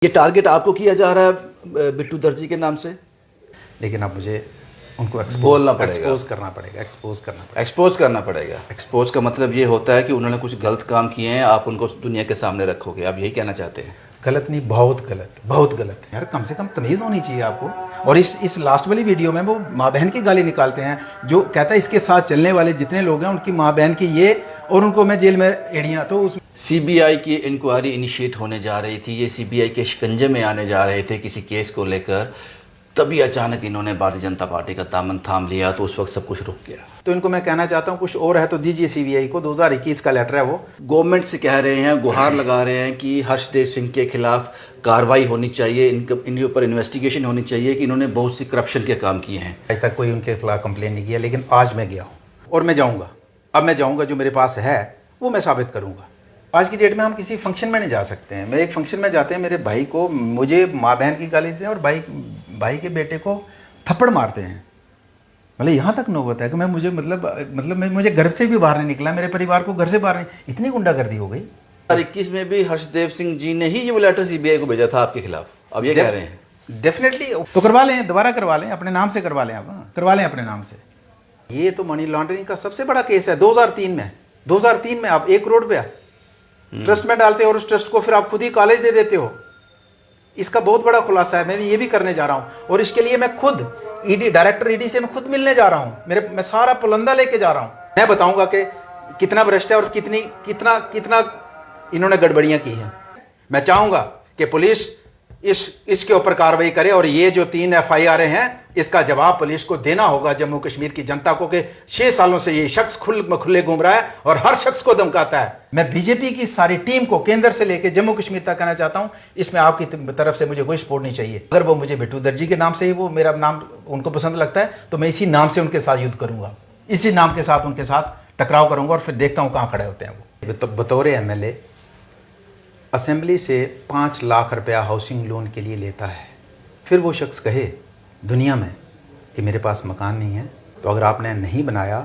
ये टारगेट आपको किया जा रहा है बिट्टू दर्जी के नाम से, लेकिन अब मुझे उनको बोलना पड़ेगा, एक्सपोज करना पड़ेगा। एक्सपोज करना पड़ेगा। एक्सपोज का मतलब ये होता है कि उन्होंने कुछ गलत काम किए हैं, आप उनको दुनिया के सामने रखोगे, आप यही कहना चाहते हैं? गलत नहीं, बहुत गलत है यार। कम से कम तमीज़ होनी चाहिए आपको। और इस लास्ट वाली वीडियो में वो माँ बहन की गाली निकालते हैं, जो कहता है इसके साथ चलने वाले जितने लोग हैं उनकी माँ बहन की ये, और उनको मैं जेल में एड़ियाँ। तो उस सीबीआई की इंक्वायरी इनिशिएट होने जा रही थी, ये सीबीआई के शिकंजे में आने जा रहे थे किसी केस को लेकर, तभी अचानक इन्होंने भारतीय जनता पार्टी का दामन थाम लिया, तो उस वक्त सब कुछ रुक गया। तो इनको मैं कहना चाहता हूँ कुछ और है तो दीजिए सीबीआई को, 2021 का लेटर है वो। गवर्नमेंट से कह रहे हैं, गुहार लगा रहे हैं कि हर्षदेव सिंह के खिलाफ कार्रवाई होनी चाहिए, इनके ऊपर इन्वेस्टिगेशन होनी चाहिए कि इन्होंने बहुत सी करप्शन के काम किए हैं। आज तक कोई उनके खिलाफ कंप्लेन नहीं किया, लेकिन आज मैं गया हूँ और मैं जाऊँगा। अब मैं जाऊँगा, जो मेरे पास है वो मैं साबित करूँगा। आज की डेट में हम किसी फंक्शन में नहीं जा सकते हैं। मैं एक फंक्शन में जाते हैं, मेरे भाई को, मुझे माँ बहन की गाली देते हैं और भाई के बेटे को थप्पड़ मारते हैं। मतलब यहाँ तक नौबत है कि मैं मुझे घर से भी बाहर नहीं निकला, मेरे परिवार को घर से बाहर नहीं, इतनी गुंडागर्दी हो गई। 2021 में भी हर्षदेव सिंह जी ने ही ये वो लेटर सीबीआई को भेजा था आपके खिलाफ, अब ये कह रहे हैं? डेफिनेटली। तो करवा लें, दोबारा करवा लें, अपने नाम से करवा लें, आप करवा लें अपने नाम से। ये तो मनी लॉन्ड्रिंग का सबसे बड़ा केस है। 2003 में आप 1 करोड़ रुपया ट्रस्ट में डालते हो और उस ट्रस्ट को फिर आप खुद ही कॉलेज दे देते हो। इसका बहुत बड़ा खुलासा है। मैं भी ये भी करने जा रहा हूं और इसके लिए मैं खुद डायरेक्टर ईडी से मैं खुद मिलने जा रहा हूं। मैं सारा पुलंदा लेके जा रहा हूं। मैं बताऊंगा कि कितना भ्रष्ट है और कितना इन्होंने गड़बड़ियां की हैं। मैं चाहूंगा कि पुलिस इसके ऊपर कार्रवाई करे और ये जो 3 FIR हैं इसका जवाब पुलिस को देना होगा जम्मू कश्मीर की जनता को कि 6 सालों से ये शख्स खुले घूम रहा है और हर शख्स को धमकाता है। मैं बीजेपी की सारी टीम को केंद्र से लेकर जम्मू कश्मीर तक कहना चाहता हूं, इसमें आपकी तरफ से मुझे कोई सपोर्ट नहीं चाहिए। अगर वो मुझे बिट्टू दर्जी के नाम से ही वो मेरा नाम उनको पसंद लगता है तो मैं इसी नाम से उनके साथ युद्ध करूंगा, इसी नाम के साथ उनके साथ टकराव करूंगा और फिर देखता हूं कहां खड़े होते हैं वो। बतौर MLA असेंबली से 5 लाख रुपया हाउसिंग लोन के लिए लेता है, फिर वो शख्स कहे दुनिया में कि मेरे पास मकान नहीं है, तो अगर आपने नहीं बनाया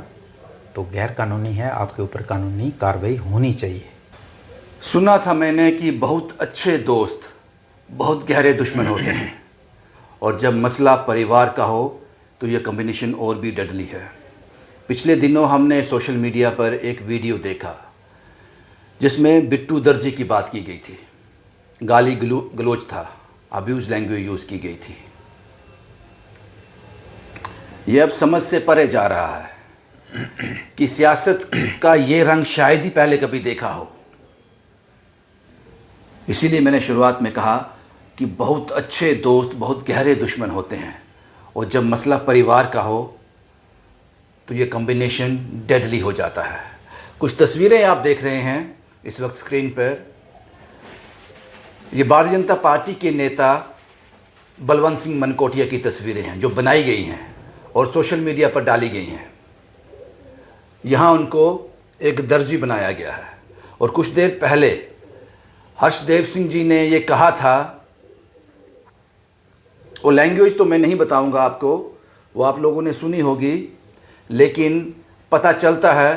तो गैर कानूनी है, आपके ऊपर कानूनी कार्रवाई होनी चाहिए। सुना था मैंने कि बहुत अच्छे दोस्त बहुत गहरे दुश्मन होते हैं और जब मसला परिवार का हो तो यह कॉम्बिनेशन और भी डेडली है। पिछले दिनों हमने सोशल मीडिया पर एक वीडियो देखा जिसमें बिट्टू दर्जी की बात की गई थी, गाली गलोच था, अब्यूज लैंग्वेज यूज़ की गई थी। यह अब समझ से परे जा रहा है कि सियासत का ये रंग शायद ही पहले कभी देखा हो। इसीलिए मैंने शुरुआत में कहा कि बहुत अच्छे दोस्त बहुत गहरे दुश्मन होते हैं और जब मसला परिवार का हो तो ये कॉम्बिनेशन डेडली हो जाता है। कुछ तस्वीरें आप देख रहे हैं इस वक्त स्क्रीन पर, ये भारतीय जनता पार्टी के नेता बलवंत सिंह मनकोटिया की तस्वीरें हैं जो बनाई गई हैं और सोशल मीडिया पर डाली गई हैं। यहाँ उनको एक दर्जी बनाया गया है और कुछ देर पहले हर्षदेव सिंह जी ने ये कहा था, वो लैंग्वेज तो मैं नहीं बताऊंगा आपको, वो आप लोगों ने सुनी होगी, लेकिन पता चलता है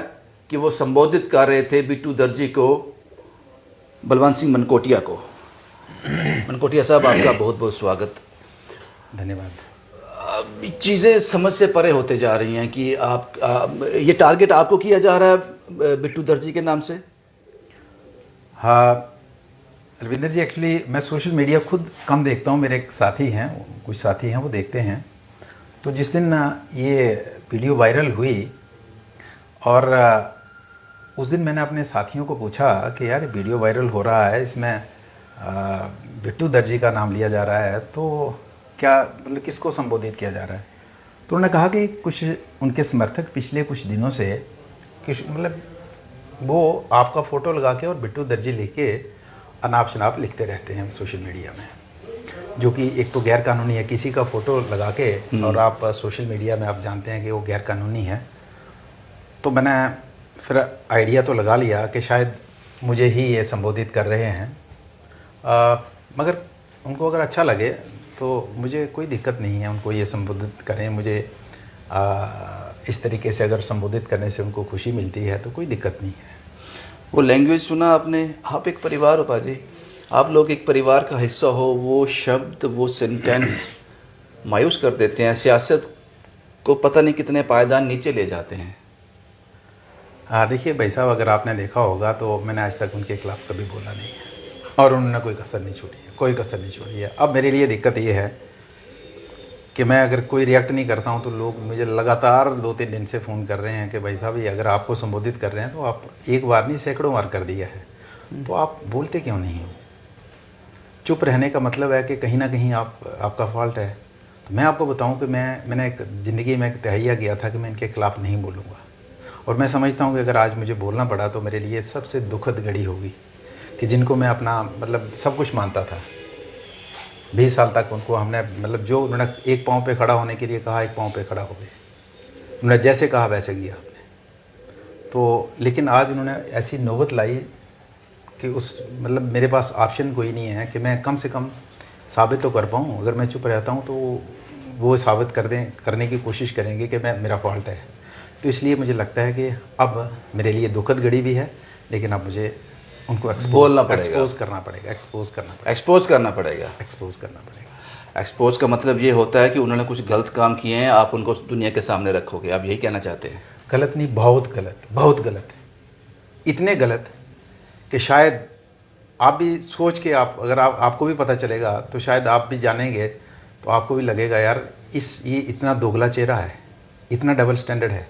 कि वो संबोधित कर रहे थे बिट्टू दर्जी को, बलवंत सिंह मनकोटिया को। मनकोटिया साहब आपका बहुत बहुत स्वागत। धन्यवाद। चीज़ें समझ से परे होते जा रही हैं कि ये टारगेट आपको किया जा रहा है बिट्टू दर्जी के नाम से? हाँ रविंदर जी, एक्चुअली मैं सोशल मीडिया खुद कम देखता हूँ, मेरे एक साथी हैं, कुछ साथी हैं वो देखते हैं। तो जिस दिन ये वीडियो वायरल हुई और उस दिन मैंने अपने साथियों को पूछा कि यार वीडियो वायरल हो रहा है, इसमें बिट्टू दर्जी का नाम लिया जा रहा है, तो क्या मतलब किसको संबोधित किया जा रहा है? तो उन्होंने कहा कि कुछ उनके समर्थक पिछले कुछ दिनों से मतलब वो आपका फ़ोटो लगा के और बिट्टू दर्जी लिख के अनाप शनाप लिखते रहते हैं सोशल मीडिया में, जो कि एक तो गैर कानूनी है। किसी का फ़ोटो लगा के और आप सोशल मीडिया में आप जानते हैं कि वो गैर कानूनी है। तो मैंने फिर आइडिया तो लगा लिया कि शायद मुझे ही ये संबोधित कर रहे हैं, मगर उनको अगर अच्छा लगे तो मुझे कोई दिक्कत नहीं है, उनको ये संबोधित करें। मुझे इस तरीके से अगर संबोधित करने से उनको खुशी मिलती है तो कोई दिक्कत नहीं है। वो लैंग्वेज सुना आपने? आप एक परिवार हो पाजी, आप लोग एक परिवार का हिस्सा हो, वो शब्द, वो सेंटेंस मायूस कर देते हैं, सियासत को पता नहीं कितने पायदान नीचे ले जाते हैं। हाँ देखिए भाई साहब, अगर आपने देखा होगा तो मैंने आज तक उनके खिलाफ कभी बोला नहीं है और उन्होंने कोई कसर नहीं छोड़ी है, कोई कसर नहीं छोड़ी है। अब मेरे लिए दिक्कत ये है कि मैं अगर कोई रिएक्ट नहीं करता हूँ तो लोग मुझे लगातार 2-3 दिन से फ़ोन कर रहे हैं कि भाई साहब ये अगर आपको संबोधित कर रहे हैं तो आप एक बार नहीं सैकड़ों बार कर दिया है, तो आप बोलते क्यों नहीं हो? चुप रहने का मतलब है कि कहीं ना कहीं आपका फॉल्ट है। तो मैं आपको बताऊं कि मैंने एक ज़िंदगी में एक तहैया किया था कि मैं इनके ख़िलाफ़ नहीं बोलूँगा, और मैं समझता हूं कि अगर आज मुझे बोलना पड़ा तो मेरे लिए सबसे दुखद घड़ी होगी कि जिनको मैं अपना मतलब सब कुछ मानता था, 20 साल तक उनको हमने मतलब जो उन्होंने एक पाँव पे खड़ा होने के लिए कहा, एक पाँव पे खड़ा हो गए, उन्होंने जैसे कहा वैसे किया आपने। तो लेकिन आज उन्होंने ऐसी नौबत लाई कि उस मतलब मेरे पास ऑप्शन कोई नहीं है कि मैं कम से कम साबित तो कर पाऊँ। अगर मैं चुप रहता हूँ तो वो साबित करने की कोशिश करेंगे कि मेरा फॉल्ट है। तो इसलिए मुझे लगता है कि अब मेरे लिए दुखद घड़ी भी है, लेकिन अब मुझे उनको एक्सपोज करना पड़ेगा। एक्सपोज का मतलब ये होता है कि उन्होंने कुछ गलत काम किए हैं, आप उनको दुनिया के सामने रखोगे, आप यही कहना चाहते हैं? गलत नहीं, बहुत गलत, इतने गलत कि शायद आप भी सोच के अगर आपको भी पता चलेगा तो शायद आप भी जानेंगे तो आपको भी लगेगा यार ये इतना दोगला चेहरा है, इतना डबल स्टैंडर्ड है,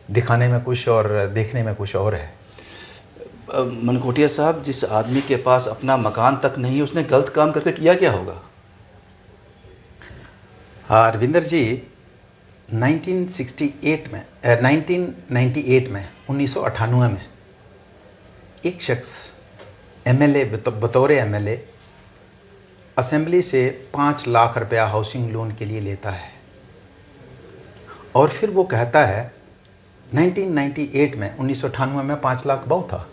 दिखाने में कुछ और देखने में कुछ और है। मनकोटिया साहब, जिस आदमी के पास अपना मकान तक नहीं, उसने गलत काम करके किया क्या होगा? हाँ रविंदर जी, 1998 में 1998 में एक शख्स एमएलए बतौर एमएलए असेंबली से 5 लाख रुपया हाउसिंग लोन के लिए लेता है, और फिर वो कहता है 1998 में 1998 में 5 लाख बहुत था,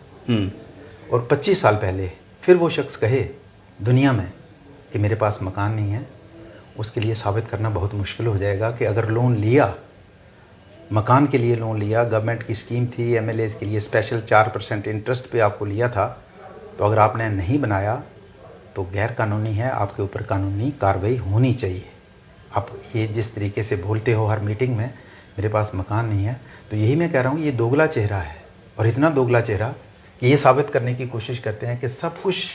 और 25 साल पहले फिर वो शख्स कहे दुनिया में कि मेरे पास मकान नहीं है, उसके लिए साबित करना बहुत मुश्किल हो जाएगा कि अगर लोन लिया, मकान के लिए लोन लिया, गवर्नमेंट की स्कीम थी एमएलएज़ के लिए स्पेशल 4% इंटरेस्ट पे आपको लिया था, तो अगर आपने नहीं बनाया तो गैर कानूनी है, आपके ऊपर कानूनी कार्रवाई होनी चाहिए। आप ये जिस तरीके से बोलते हो हर मीटिंग में मेरे पास मकान नहीं है, तो यही मैं कह रहा हूँ ये दोगला चेहरा है, और इतना दोगला चेहरा कि ये साबित करने की कोशिश करते हैं कि सब कुछ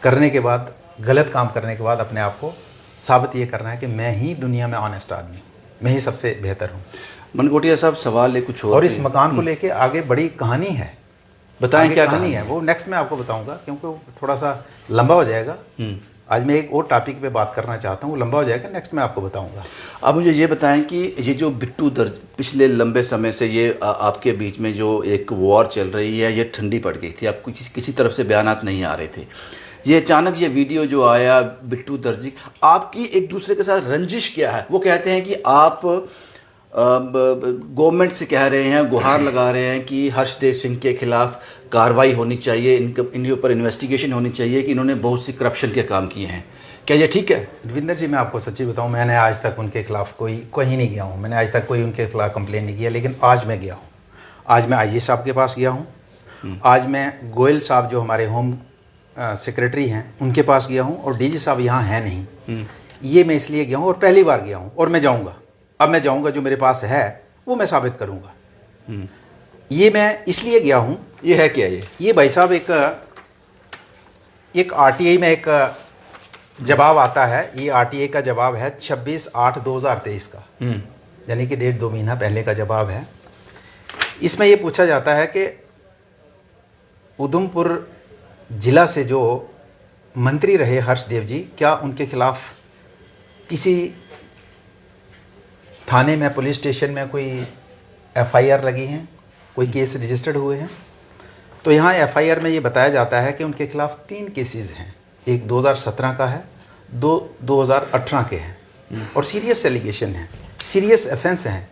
करने के बाद, गलत काम करने के बाद अपने आप को साबित ये करना है कि मैं ही दुनिया में ऑनेस्ट आदमी हूँ, मैं ही सबसे बेहतर हूँ। मनकोटिया साहब, सवाल है कुछ और इस मकान को लेके आगे बड़ी कहानी है। बताएं क्या कहानी है? वो नेक्स्ट में आपको बताऊंगा, क्योंकि वो थोड़ा सा लंबा हो जाएगा। आज मैं एक और टॉपिक पे बात करना चाहता हूँ, वो लंबा हो जाएगा, नेक्स्ट में आपको बताऊंगा। आप मुझे ये बताएं कि ये जो बिट्टू दर्जी पिछले लंबे समय से ये आपके बीच में जो एक वॉर चल रही है, ये ठंडी पड़ गई थी, आपको किसी तरफ से बयानात नहीं आ रहे थे, ये अचानक ये वीडियो जो आया बिट्टू दर्जी, आपकी एक दूसरे के साथ रंजिश क्या है? वो कहते हैं कि आप गवर्नमेंट से कह रहे हैं, गुहार लगा रहे हैं कि हर्षदेव सिंह के खिलाफ कार्रवाई होनी चाहिए, इनके ऊपर इन्वेस्टिगेशन होनी चाहिए कि इन्होंने बहुत सी करप्शन के काम किए हैं। क्या ये ठीक है? रविंदर जी, मैं आपको सच्ची बताऊं, मैंने आज तक उनके खिलाफ कहीं नहीं गया हूं, मैंने आज तक कोई उनके खिलाफ कंप्लेन नहीं किया, लेकिन आज मैं गया हूं। आज मैं आईजी साहब के पास गया हूं, आज मैं गोयल साहब जो हमारे होम सेक्रेटरी हैं उनके पास गया हूँ, और डीजी साहब यहाँ हैं नहीं। ये मैं इसलिए गया हूँ और पहली बार गया हूँ, और मैं जाऊँगा, अब मैं जाऊँगा, जो मेरे पास है वो मैं साबित करूँगा। ये मैं इसलिए गया हूँ। ये है क्या? ये भाई साहब एक आरटीआई में एक जवाब आता है, ये आरटीआई का जवाब है 26/8/2023 का, यानी कि 1.5-2 महीना पहले का जवाब है। इसमें ये पूछा जाता है कि उधमपुर जिला से जो मंत्री रहे हर्षदेव जी, क्या उनके खिलाफ किसी थाने में, पुलिस स्टेशन में कोई एफआईआर लगी हैं, कोई केस रजिस्टर्ड हुए हैं? तो यहाँ एफआईआर में ये बताया जाता है कि उनके खिलाफ 3 केसेस हैं, एक 2017 का है, 2 2018 के हैं, और सीरियस एलिगेशन है, सीरियस ऑफेंस हैं।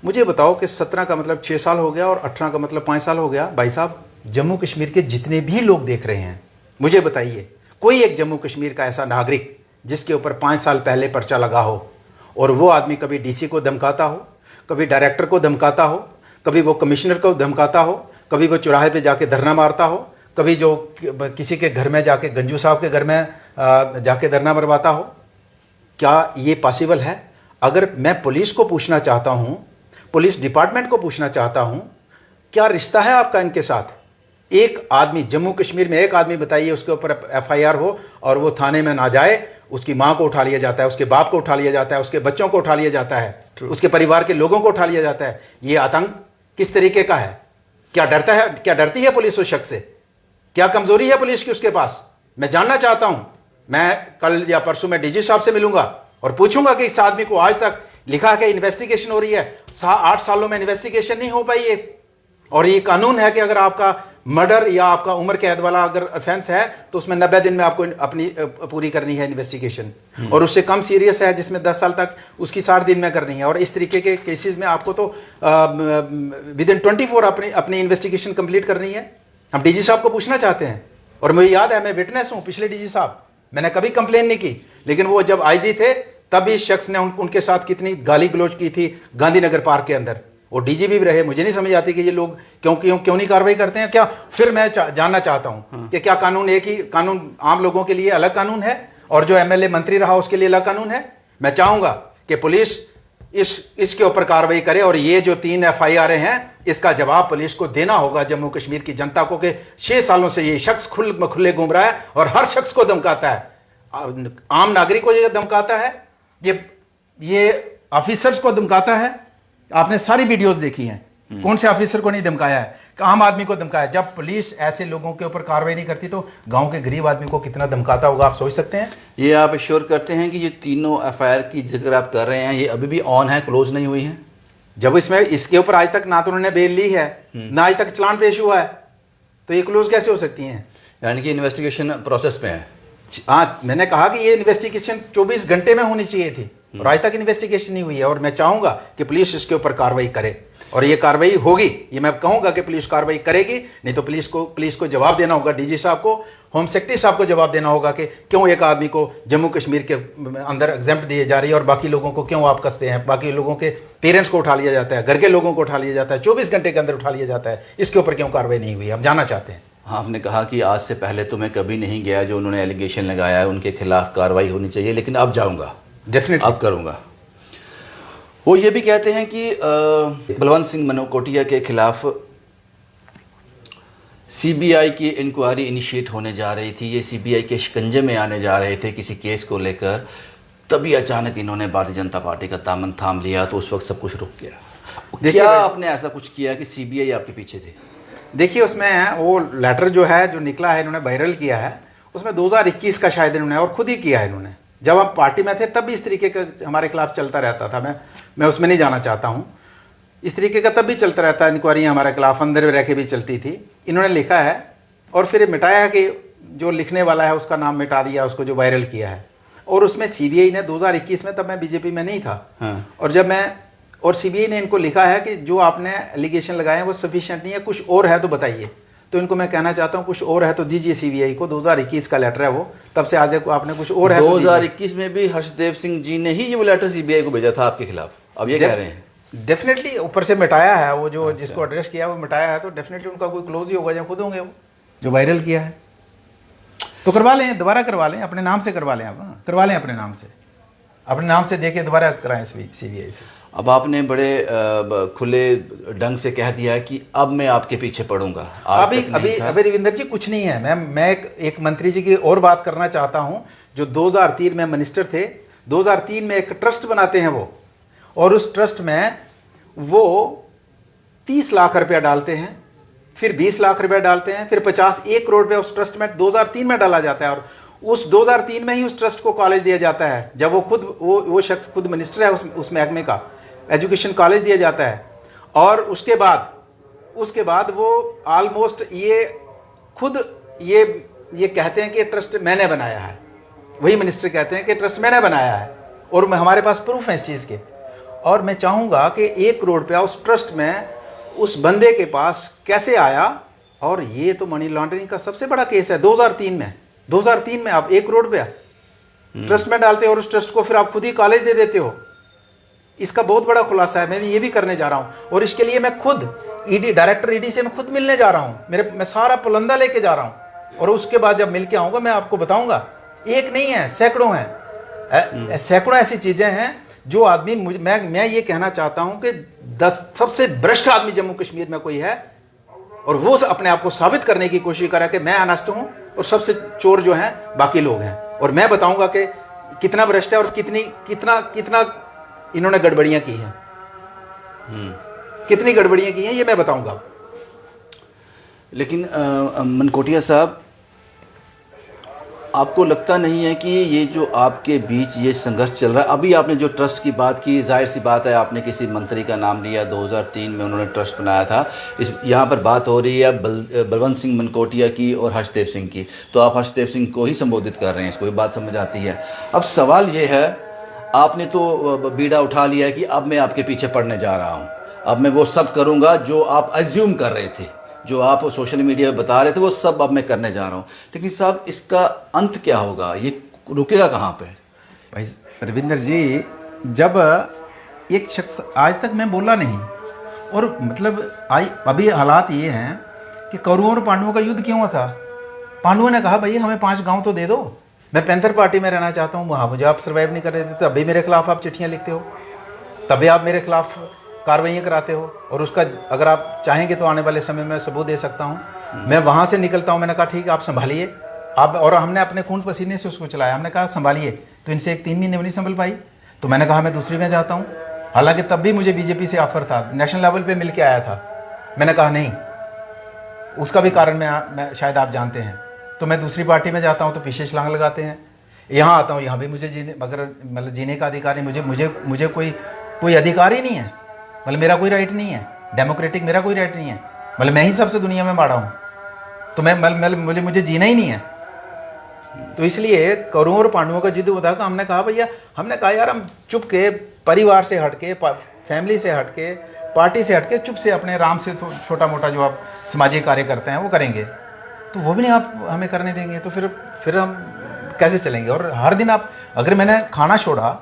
मुझे बताओ कि 17 का मतलब 6 साल हो गया और 18 का मतलब 5 साल हो गया। भाई साहब, जम्मू कश्मीर के जितने भी लोग देख रहे हैं, मुझे बताइए कोई एक जम्मू कश्मीर का ऐसा नागरिक जिसके ऊपर 5 साल पहले पर्चा लगा हो, और वो आदमी कभी डीसी को धमकाता हो, कभी डायरेक्टर को धमकाता हो, कभी वो कमिश्नर को धमकाता हो, कभी वो चौराहे पे जाके धरना मारता हो, कभी जो किसी के घर में जाके, गंजू साहब के घर में जाके धरना बरवाता हो? क्या ये पॉसिबल है? अगर मैं पुलिस को पूछना चाहता हूं, पुलिस डिपार्टमेंट को पूछना चाहता हूं, क्या रिश्ता है आपका इनके साथ? एक आदमी जम्मू कश्मीर में, एक आदमी बताइए उसके ऊपर एफआईआर हो और वो थाने में ना जाए, उसकी मां को उठा लिया जाता है, उसके बाप को उठा लिया जाता है, उसके बच्चों को उठा लिया जाता है, उसके परिवार के लोगों को उठा लिया जाता है। ये आतंक किस तरीके का है? क्या डरता है, क्या डरती है पुलिस उस शख्स से? क्या कमजोरी है पुलिस की उसके पास? मैं जानना चाहता हूं। मैं कल या परसों में डीजी साहब से मिलूंगा और पूछूंगा कि इस आदमी को आज तक लिखा है कि इन्वेस्टिगेशन हो रही है, 8 सालों में इन्वेस्टिगेशन नहीं हो पाई है। और ये कानून है कि अगर आपका मर्डर या आपका उम्र कैद वाला अगर ऑफेंस है तो उसमें 90 दिन में आपको अपनी पूरी करनी है इन्वेस्टिगेशन, और उससे कम सीरियस है जिसमें 10 साल तक उसकी 60 दिन में करनी है। और इस तरीके के केसेस में आपको तो विद इन 24 अपनी इन्वेस्टिगेशन कंप्लीट करनी है। हम डीजी साहब को पूछना चाहते हैं, और मुझे याद है, मैं विटनेस हूं पिछले डीजी साहब, मैंने कभी कंप्लेन नहीं की, लेकिन वो जब आईजी थे तब इस शख्स ने उनके साथ कितनी गाली गलौज की थी गांधीनगर पार्क के अंदर। वो डीजी भी रहे। मुझे नहीं समझ आती कि ये लोग क्यों नहीं कार्रवाई करते हैं। क्या फिर मैं जानना चाहता हूं कि क्या कानून एक ही कानून आम लोगों के लिए अलग कानून है और जो एमएलए मंत्री रहा उसके लिए अलग कानून है? मैं चाहूंगा कि पुलिस इसके ऊपर कार्रवाई करे, और ये जो 3 एफआईआर हैं इसका जवाब पुलिस को देना होगा जम्मू कश्मीर की जनता को कि 6 सालों से ये शख्स खुले घूम रहा है और हर शख्स को धमकाता है, आम नागरिक को ये धमकाता है, ये ऑफिसर्स को धमकाता है। आपने सारी वीडियोस देखी हैं, कौन से ऑफिसर को नहीं धमकाया है? आम आदमी को धमकाया। जब पुलिस ऐसे लोगों के ऊपर कार्रवाई नहीं करती तो गांव के गरीब आदमी को कितना धमकाता होगा, आप सोच सकते हैं। ये आप श्योर करते हैं कि ये तीनों एफआईआर की जिक्र आप कर रहे हैं ये अभी भी ऑन है, क्लोज नहीं हुई है? जब इसके ऊपर आज तक ना तो उन्होंने बेल ली है ना आज तक चलान पेश हुआ है, तो ये क्लोज कैसे हो सकती हैं? यानी कि इन्वेस्टिगेशन प्रोसेस में है। हाँ, मैंने कहा कि ये इन्वेस्टिगेशन 24 घंटे में होनी चाहिए थी और आज तक इन्वेस्टिगेशन नहीं हुई है। और मैं चाहूंगा कि पुलिस इसके ऊपर कार्रवाई करे, और ये कार्रवाई होगी। ये मैं कहूंगा कि पुलिस कार्रवाई करेगी, नहीं तो पुलिस को जवाब देना होगा, डीजी साहब को, होम सेक्रेटरी साहब को जवाब देना होगा कि क्यों एक आदमी को जम्मू कश्मीर के अंदर एग्जेम्प्ट दिए जा रही है और बाकी लोगों को क्यों आप कसते हैं। बाकी लोगों के पेरेंट्स को उठा लिया जाता है, घर के लोगों को उठा लिया जाता है, 24 घंटे के अंदर उठा लिया जाता है। इसके ऊपर क्यों कार्रवाई नहीं हुई, हम जानना चाहते हैं। आपने कहा कि आज से पहले तो मैं कभी नहीं गया, जो उन्होंने एलिगेशन लगाया है उनके खिलाफ कार्रवाई होनी चाहिए, लेकिन अब जाऊंगा, डेफिनेटली अब करूंगा। वो ये भी कहते हैं कि बलवंत सिंह मनोकोटिया के खिलाफ सीबीआई की इंक्वायरी इनिशिएट होने जा रही थी, ये सीबीआई के शिकंजे में आने जा रहे थे किसी केस को लेकर, तभी अचानक इन्होंने भारतीय जनता पार्टी का दामन थाम लिया, तो उस वक्त सब कुछ रुक गया। क्या आपने ऐसा कुछ किया कि सीबीआई आपके पीछे थे? देखिए, उसमें वो लेटर जो है, जो निकला है, इन्होंने वायरल किया है, उसमें 2021 का शायद इन्होंने, और खुद ही किया है इन्होंने। जब हम पार्टी में थे तब भी इस तरीके का हमारे खिलाफ चलता रहता था। मैं उसमें नहीं जाना चाहता हूँ। इस तरीके का तब भी चलता रहता है, इंक्वायरियाँ हमारे खिलाफ अंदर रह के भी चलती थी। इन्होंने लिखा है और फिर मिटाया है कि जो लिखने वाला है उसका नाम मिटा दिया, उसको जो वायरल किया है। और उसमें सीबीआई ने 2021 में, तब मैं बीजेपी में नहीं था, और जब मैं, और सीबीआई ने इनको लिखा है कि जो आपने एलिगेशन लगाए हैं वो सफिशिएंट नहीं है, कुछ और है तो बताइए। तो इनको मैं कहना चाहता हूँ, कुछ और है तो दीजिए सीबीआई को। 2021 का लेटर है वो, तब से आज को आपने कुछ और है 2021 में भी हर्षदेव सिंह जी ने ही ये वो लेटर सीबीआई को भेजा था आपके खिलाफ, अब ये कह रहे हैं? डेफिनेटली ऊपर से मिटाया है वो, जो जिसको एड्रेस किया वो मिटाया है, तो डेफिनेटली उनका कोई क्लोज ही होगा, जो खुद होंगे वो जो वायरल किया है। तो करवा लें, दोबारा करवा लें, अपने नाम से करवा लें, आप करवा लें अपने नाम से, अपने नाम से देके दोबारा कराएं सीबीआई से। अब आपने बड़े खुले ढंग से कह दिया है कि अब मैं आपके पीछे पड़ूंगा। अभी रविंदर जी कुछ नहीं है। मैं एक मंत्री जी की और बात करना चाहता हूं, जो 2003 में मिनिस्टर थे। 2003 में एक ट्रस्ट बनाते हैं वो, और उस ट्रस्ट में वो 30 लाख रुपया डालते हैं, फिर 20 लाख रुपया डालते हैं, फिर 1 करोड़ रुपया उस ट्रस्ट में 2003 में डाला जाता है। और उस 2003 में ही उस ट्रस्ट को कॉलेज दिया जाता है, जब वो शख्स खुद मिनिस्टर है उस महकमे का, एजुकेशन कॉलेज दिया जाता है। और उसके बाद वो ऑलमोस्ट ये खुद ये कहते हैं कि ट्रस्ट मैंने बनाया है, वही मिनिस्टर कहते हैं कि ट्रस्ट मैंने बनाया है, और हमारे पास प्रूफ है इस चीज़ के। और मैं चाहूँगा कि 1 करोड़ रुपया उस ट्रस्ट में उस बंदे के पास कैसे आया, और ये तो मनी लॉन्ड्रिंग का सबसे बड़ा केस है। 2003 में आप 1 करोड़ रुपया ट्रस्ट में डालते हो और उस ट्रस्ट को फिर आप खुद ही कॉलेज दे देते हो। इसका बहुत बड़ा खुलासा है, मैं ये भी करने जा रहा हूं, और इसके लिए मैं खुद ईडी डायरेक्टर ईडी से मैं खुद मिलने जा रहा हूँ, मैं सारा पुलंदा लेके जा रहा हूँ, और उसके बाद जब मिल के आऊँगा मैं आपको बताऊँगा। एक नहीं है, सैकड़ों हैं, सैकड़ों ऐसी चीज़ें हैं जो आदमी मैं ये कहना चाहता हूँ कि 10 सबसे भ्रष्ट आदमी जम्मू कश्मीर में कोई है, और वो अपने आप को साबित करने की कोशिश करा कि मैं अनस्ट हूँ और सबसे चोर जो हैं बाकी लोग हैं, और मैं बताऊँगा कि कितना भ्रष्ट है और कितना इन्होंने गड़बड़ियाँ की हैं, कितनी गड़बड़ियाँ की हैं ये मैं बताऊँगा। लेकिन मनकोटिया साहब, आपको लगता नहीं है कि ये जो आपके बीच ये संघर्ष चल रहा है, अभी आपने जो ट्रस्ट की बात की, जाहिर सी बात है आपने किसी मंत्री का नाम लिया, 2003 में उन्होंने ट्रस्ट बनाया था, यहाँ पर बात हो रही है बलवंत सिंह मनकोटिया की और हर्षदेव सिंह की, तो आप हर्षदेव सिंह को ही संबोधित कर रहे हैं, इसको ये बात समझ आती है। अब सवाल ये है, आपने तो बीड़ा उठा लिया है कि अब मैं आपके पीछे पड़ने जा रहा हूँ, अब मैं वो सब करूँगा जो आप अज्यूम कर रहे थे, जो आप सोशल मीडिया में बता रहे थे, वो सब अब मैं करने जा रहा हूँ। लेकिन साहब, इसका अंत क्या होगा, ये रुकेगा कहाँ पे? भाई रविंदर जी, जब एक शख्स, आज तक मैं बोला नहीं, और मतलब अभी हालात ये हैं कि कौरवों और पांडवों का युद्ध क्यों था। पांडवों ने कहा भाई हमें 5 गांव तो दे दो, मैं पैंथर पार्टी में रहना चाहता हूँ, वहाँ मुझे आप सर्वाइव नहीं कर रहे थे, तभी मेरे खिलाफ आप चिट्ठियाँ लिखते हो, तभी आप मेरे खिलाफ कार्रवाइयाँ कराते हो, और उसका अगर आप चाहेंगे तो आने वाले समय में सबूत दे सकता हूँ। मैं वहाँ से निकलता हूँ, मैंने कहा ठीक है आप संभालिए, आप, और हमने अपने खून पसीने से उसको चलाया, हमने कहा संभालिए, तो इनसे 3 महीने में नहीं संभल पाई, तो मैंने कहा मैं दूसरी में जाता हूँ। हालांकि तब भी मुझे बीजेपी से ऑफर था, नेशनल लेवल पे मिल के आया था, मैंने कहा नहीं, उसका भी कारण मैं शायद आप जानते हैं, तो मैं दूसरी पार्टी में जाता हूँ तो पीछे छलांग लगाते हैं। यहाँ आता हूँ, यहाँ भी मुझे जीने, मगर मतलब जीने का अधिकार नहीं, मुझे कोई अधिकार ही नहीं है, मतलब मेरा कोई राइट नहीं है, डेमोक्रेटिक मेरा कोई राइट नहीं है, मतलब मैं ही सबसे दुनिया में माड़ा हूँ, तो मुझे जीना ही नहीं है। तो इसलिए कौरवों और पांडवों का युद्ध होता है। हमने कहा भैया, हमने कहा यार हम चुप के, परिवार से हट के, फैमिली से हट के, पार्टी से हट के, चुप से अपने आराम से छोटा मोटा जो आप सामाजिक कार्य करते हैं वो करेंगे, तो वो भी नहीं आप हमें करने देंगे, तो फिर हम कैसे चलेंगे। और हर दिन आप, अगर मैंने खाना छोड़ा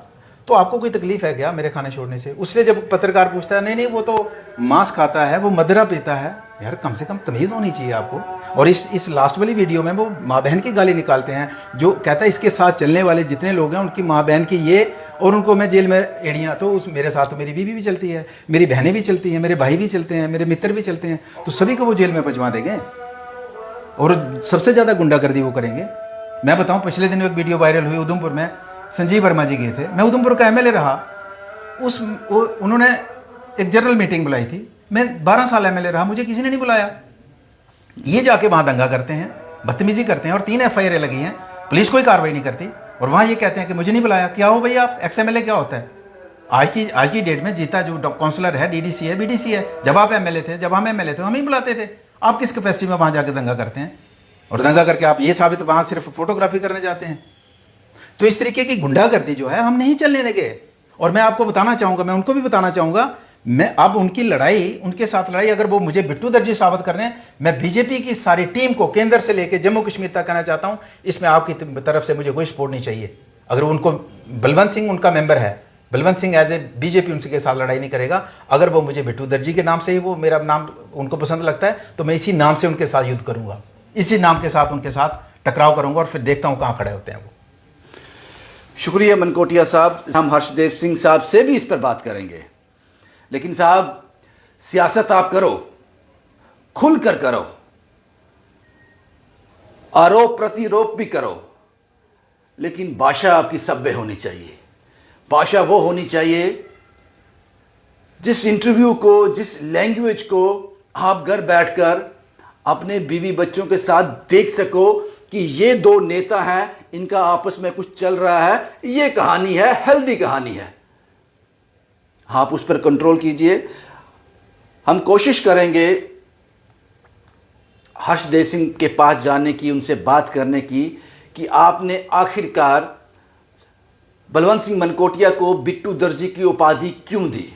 तो आपको कोई तकलीफ है क्या मेरे खाने छोड़ने से? उसने जब पत्रकार पूछता है नहीं वो तो मांस खाता है, वो मदिरा पीता है, यार कम से कम तमीज़ होनी चाहिए आपको। और इस लास्ट वाली वीडियो में वो माँ बहन की गाली निकालते हैं, जो कहता है इसके साथ चलने वाले जितने लोग हैं उनकी माँ बहन की ये, और उनको मैं जेल में एड़ियाँ, तो उस मेरे साथ तो मेरी बीवी भी चलती है, मेरी बहनें भी चलती हैं, मेरे भाई भी चलते हैं, मेरे मित्र भी चलते हैं, तो सभी को वो जेल में पहुँचवा देंगे, और सबसे ज़्यादा गुंडागर्दी वो करेंगे। मैं बताऊँ, पिछले दिन एक वीडियो वायरल हुई उधमपुर में, संजीव वर्मा जी गए थे, मैं उधमपुर का एमएलए रहा, उन्होंने एक जनरल मीटिंग बुलाई थी, मैं 12 साल एमएलए रहा, मुझे किसी ने नहीं बुलाया। ये जाके वहाँ दंगा करते हैं, बदतमीजी करते हैं, और 3 FIR लगी हैं, पुलिस कोई कार्रवाई नहीं करती, और वहाँ ये कहते हैं कि मुझे नहीं बुलाया। क्या हो भैया, आप XMLA क्या होता है? आज की डेट में जीता जो काउंसलर है, DDC है, BDC है, जब आप MLA थे, जब हम MLA थे, हम ही बुलाते थे। आप किस कैपेसिटी में वहाँ जाके दंगा करते हैं, और दंगा करके आप ये साबित वहाँ सिर्फ फोटोग्राफी करने जाते हैं। तो इस तरीके की गुंडागर्दी जो है हम नहीं चलने देंगे। और मैं आपको बताना चाहूँगा, मैं उनको भी बताना चाहूँगा, मैं अब उनकी लड़ाई, उनके साथ लड़ाई, अगर वो मुझे बिट्टू दर्जी साबित कर रहे हैं, मैं बीजेपी की सारी टीम को केंद्र से लेकर जम्मू कश्मीर तक कहना चाहता हूँ, इसमें आपकी तरफ से मुझे कोई सपोर्ट नहीं चाहिए। अगर उनको, बलवंत सिंह उनका मेंबर है, Balwant Singh as a BJP उनके साथ लड़ाई नहीं करेगा। अगर वो मुझे बिट्टू दर्जी के नाम से ही, वो मेरा नाम उनको पसंद लगता है, तो मैं इसी नाम से उनके साथ युद्ध करूँगा, इसी नाम के साथ उनके साथ टकराव करूँगा, और फिर देखता हूँ कहाँ खड़े होते हैं वो। शुक्रिया मनकोटिया साहब। हम हर्षदेव सिंह साहब से भी इस पर बात करेंगे, लेकिन साहब सियासत आप करो, खुल कर करो, आरोप प्रतिरोप भी करो, लेकिन भाषा आपकी सभ्य होनी चाहिए। भाषा वो होनी चाहिए जिस इंटरव्यू को, जिस लैंग्वेज को आप घर बैठकर अपने बीवी बच्चों के साथ देख सको कि ये 2 नेता हैं, इनका आपस में कुछ चल रहा है, ये कहानी है, हेल्दी कहानी है। आप उस पर कंट्रोल कीजिए। हम कोशिश करेंगे हर्षदेव सिंह के पास जाने की, उनसे बात करने की, कि आपने आखिरकार बलवंत सिंह मनकोटिया को बिट्टू दर्जी की उपाधि क्यों दी,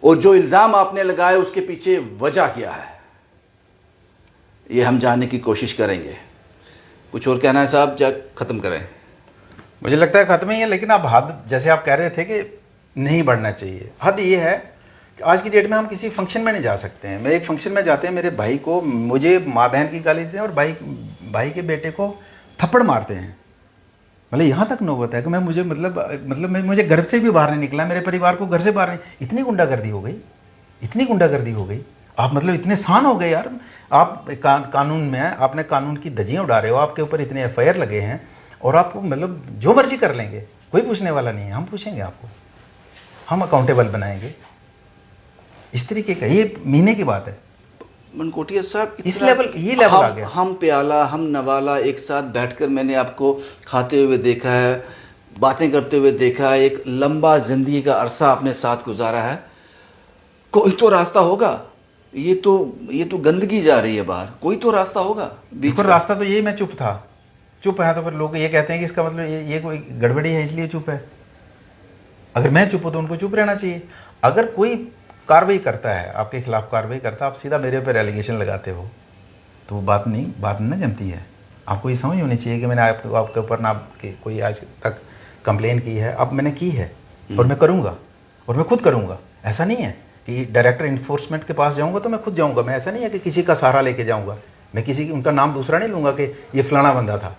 और जो इल्ज़ाम आपने लगाए उसके पीछे वजह क्या है, ये हम जानने की कोशिश करेंगे। कुछ और कहना है साहब, या ख़त्म करें? मुझे लगता है ख़त्म ही है, लेकिन अब हद, जैसे आप कह रहे थे कि नहीं बढ़ना चाहिए, हद ये है आज की डेट में हम किसी फंक्शन में नहीं जा सकते हैं। मैं एक फंक्शन में जाते हैं, मेरे भाई को, मुझे माँ बहन की गाली देते हैं और भाई के बेटे को थप्पड़ मारते हैं। मतलब यहाँ तक नौबत है कि मैं मुझे घर से भी बाहर नहीं निकला, मेरे परिवार को घर से बाहर नहीं। इतनी गुंडागर्दी हो गई, इतनी गुंडागर्दी हो गई। आप मतलब इतने शान हो गए यार। आप कानून में आपने कानून की धज्जियाँ उड़ा रहे हो, आपके ऊपर इतने FIR लगे हैं और आपको मतलब जो मर्जी कर लेंगे, कोई पूछने वाला नहीं है। हम पूछेंगे आपको, हम अकाउंटेबल बनाएंगे। इस तरीके का ये महीने की बात है। मनकोटिया साहब, इस लेवल, ये लेवल आ गया। हम प्याला हम नवाला एक साथ बैठकर मैंने आपको खाते हुए देखा है, बातें करते हुए देखा है, एक लंबा जिंदगी का अरसा आपने साथ गुजारा है। कोई तो रास्ता होगा। ये तो गंदगी जा रही है बाहर, कोई तो रास्ता होगा बीच पर का। रास्ता तो यही, मैं चुप था। चुप है तो फिर लोग ये कहते हैं कि इसका मतलब ये कोई गड़बड़ी है इसलिए चुप है। अगर मैं चुप हूँ तो उनको चुप रहना चाहिए। अगर कोई कार्रवाई करता है, आपके खिलाफ कार्रवाई करता है, आप सीधा मेरे ऊपर एलिगेशन लगाते हो तो वो बात नहीं जमती है। आपको ये समझ होनी चाहिए कि मैंने आपके ऊपर ना कोई आज तक कंप्लेन की है। अब मैंने की है और मैं करूँगा और मैं खुद करूँगा। ऐसा नहीं है कि डायरेक्टर इन्फोर्समेंट के पास जाऊँगा तो मैं खुद जाऊँगा। मैं ऐसा नहीं है कि किसी का सहारा लेके जाऊँगा। मैं किसी की उनका नाम दूसरा नहीं लूँगा कि ये फलाना बंदा था,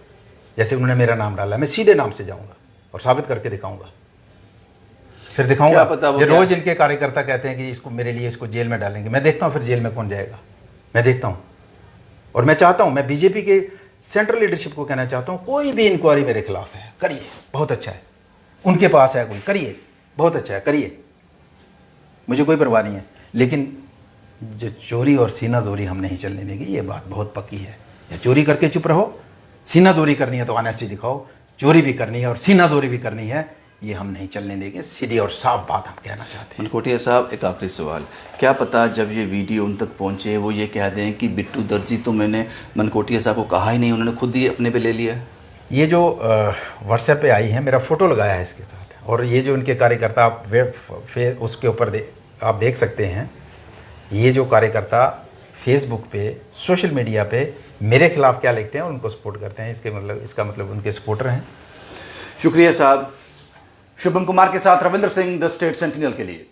जैसे उन्होंने मेरा नाम डाला। मैं सीधे नाम से जाऊँगा और साबित करके दिखाऊँगा। फिर दिखाऊंगा। ये रोज इनके कार्यकर्ता कहते हैं कि इसको मेरे लिए इसको जेल में डालेंगे। मैं देखता हूँ फिर जेल में कौन जाएगा, मैं देखता हूँ। और मैं चाहता हूँ, मैं बीजेपी के सेंट्रल लीडरशिप को कहना चाहता हूँ, कोई भी इंक्वायरी मेरे खिलाफ है करिए, बहुत अच्छा है। उनके पास है कोई, करिए, बहुत अच्छा है, करिए, मुझे कोई परवाह नहीं है। लेकिन जो चोरी और सीना जोरी हम नहीं चलने देंगे, ये बात बहुत पक्की है। या चोरी करके चुप रहो, सीना जोरी करनी है तो ऑनेस्टी दिखाओ, चोरी भी करनी है और सीना जोरी भी करनी है, ये हम नहीं चलने देंगे। सीधी और साफ बात हम कहना चाहते हैं। मनकोटिया साहब, एक आखिरी सवाल, क्या पता जब ये वीडियो उन तक पहुंचे वो ये कह दें कि बिट्टू दर्जी तो मैंने मनकोटिया साहब को कहा ही नहीं, उन्होंने खुद ही अपने पे ले लिया। ये जो व्हाट्सएप पे आई है, मेरा फ़ोटो लगाया है इसके साथ, और ये जो इनके कार्यकर्ता आप उसके ऊपर आप देख सकते हैं, ये जो कार्यकर्ता फेसबुक पे, सोशल मीडिया पे मेरे खिलाफ क्या लिखते हैं और उनको सपोर्ट करते हैं, इसका मतलब उनके सपोर्टर हैं। शुक्रिया साहब। शुभम कुमार के साथ Ravindra Singh, the state sentinel के लिए।